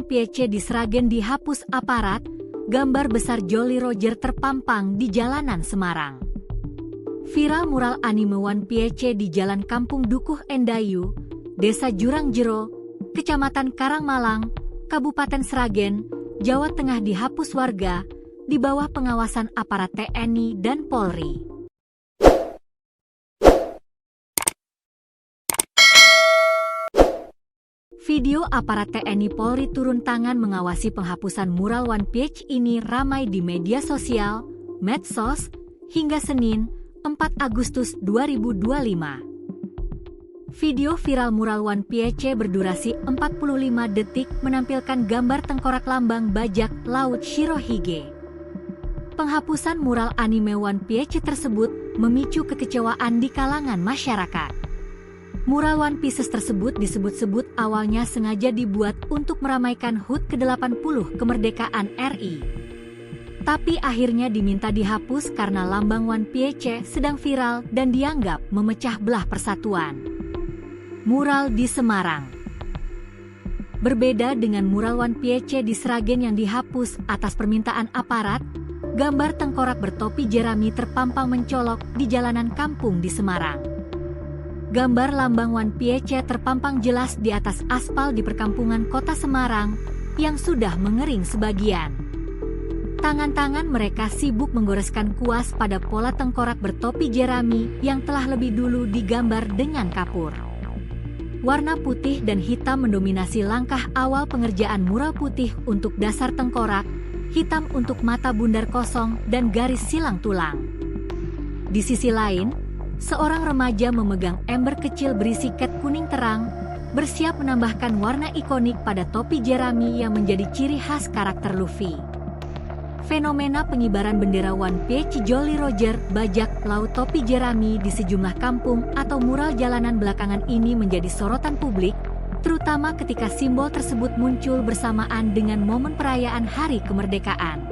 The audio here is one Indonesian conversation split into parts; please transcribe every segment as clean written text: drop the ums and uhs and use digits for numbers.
Piece di Sragen dihapus aparat, gambar besar Jolly Roger terpampang di jalanan Semarang. Viral mural anime One Piece di Jalan Kampung Dukuh Endayu, Desa Jurangjero, Kecamatan Karangmalang, Kabupaten Sragen, Jawa Tengah dihapus warga, di bawah pengawasan aparat TNI dan Polri. Video aparat TNI Polri turun tangan mengawasi penghapusan mural One Piece ini ramai di media sosial, medsos, hingga Senin, 4 Agustus 2025. Video viral mural One Piece berdurasi 45 detik menampilkan gambar tengkorak lambang bajak laut Shirohige. Penghapusan mural anime One Piece tersebut memicu kekecewaan di kalangan masyarakat. Mural One Piece tersebut disebut-sebut awalnya sengaja dibuat untuk meramaikan HUT ke-80 kemerdekaan RI. Tapi akhirnya diminta dihapus karena lambang One Piece sedang viral dan dianggap memecah belah persatuan. Mural di Semarang. Berbeda dengan mural One Piece di Sragen yang dihapus atas permintaan aparat, gambar tengkorak bertopi jerami terpampang mencolok di jalanan kampung di Semarang. Gambar lambang One Piece terpampang jelas di atas aspal di perkampungan kota Semarang yang sudah mengering sebagian. Tangan-tangan mereka sibuk menggoreskan kuas pada pola tengkorak bertopi jerami yang telah lebih dulu digambar dengan kapur. Warna putih dan hitam mendominasi langkah awal pengerjaan mural putih untuk dasar tengkorak, hitam untuk mata bundar kosong dan garis silang tulang. Di sisi lain, seorang remaja memegang ember kecil berisi cat kuning terang, bersiap menambahkan warna ikonik pada topi jerami yang menjadi ciri khas karakter Luffy. Fenomena pengibaran bendera One Piece Jolly Roger bajak laut topi jerami di sejumlah kampung atau mural jalanan belakangan ini menjadi sorotan publik, terutama ketika simbol tersebut muncul bersamaan dengan momen perayaan Hari Kemerdekaan.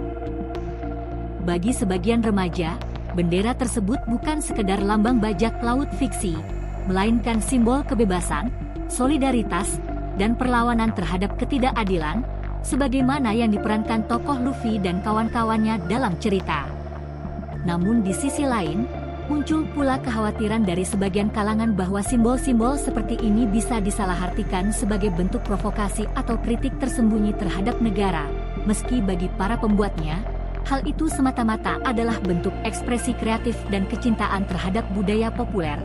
Bagi sebagian remaja, bendera tersebut bukan sekedar lambang bajak laut fiksi, melainkan simbol kebebasan, solidaritas, dan perlawanan terhadap ketidakadilan, sebagaimana yang diperankan tokoh Luffy dan kawan-kawannya dalam cerita. Namun di sisi lain, muncul pula kekhawatiran dari sebagian kalangan bahwa simbol-simbol seperti ini bisa disalahartikan sebagai bentuk provokasi atau kritik tersembunyi terhadap negara, meski bagi para pembuatnya, hal itu semata-mata adalah bentuk ekspresi kreatif dan kecintaan terhadap budaya populer.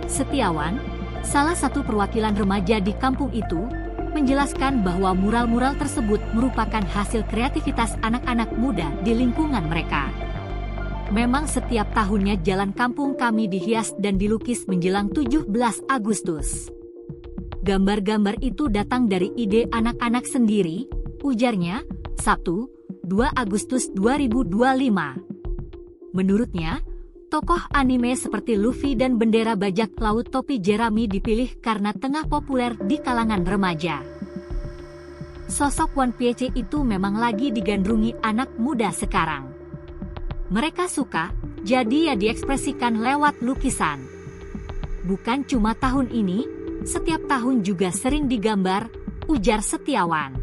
Setiawan, salah satu perwakilan remaja di kampung itu, menjelaskan bahwa mural-mural tersebut merupakan hasil kreativitas anak-anak muda di lingkungan mereka. Memang setiap tahunnya jalan kampung kami dihias dan dilukis menjelang 17 Agustus. Gambar-gambar itu datang dari ide anak-anak sendiri, ujarnya, Sabtu, 2 Agustus 2025. Menurutnya, tokoh anime seperti Luffy dan bendera bajak laut topi jerami dipilih karena tengah populer di kalangan remaja. Sosok One Piece itu memang lagi digandrungi anak muda sekarang. Mereka suka, jadi ya diekspresikan lewat lukisan. Bukan cuma tahun ini, setiap tahun juga sering digambar, ujar Setiawan.